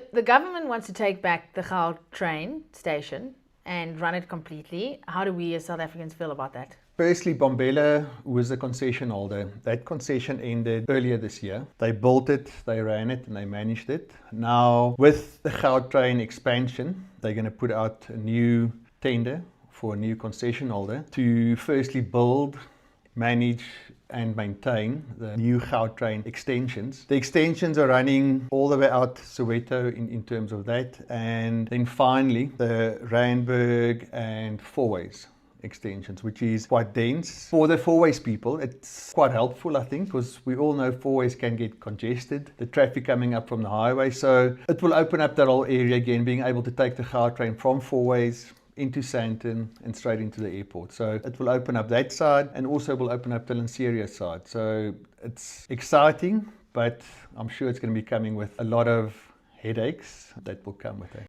So the government wants to take back the Gautrain station and run it completely. How do we as South Africans feel about that? Firstly, Bombela was a concession holder. That concession ended earlier this year. They built it, they ran it, and they managed it. Now, with the Gautrain expansion, they're going to put out a new tender for a new concession holder to firstly build, manage and maintain the new Gautrain extensions. The extensions are running all the way out Soweto in terms of that, and then finally the Randburg and Fourways extensions, which is quite dense. For the Fourways people, it's quite helpful, I think, because we all know Fourways can get congested, the traffic coming up from the highway, so it will open up that whole area again, being able to take the Gautrain from Fourways into Sandton and straight into the airport. So it will open up that side and also will open up the Lanseria side. So it's exciting, but I'm sure it's going to be coming with a lot of headaches that will come with it.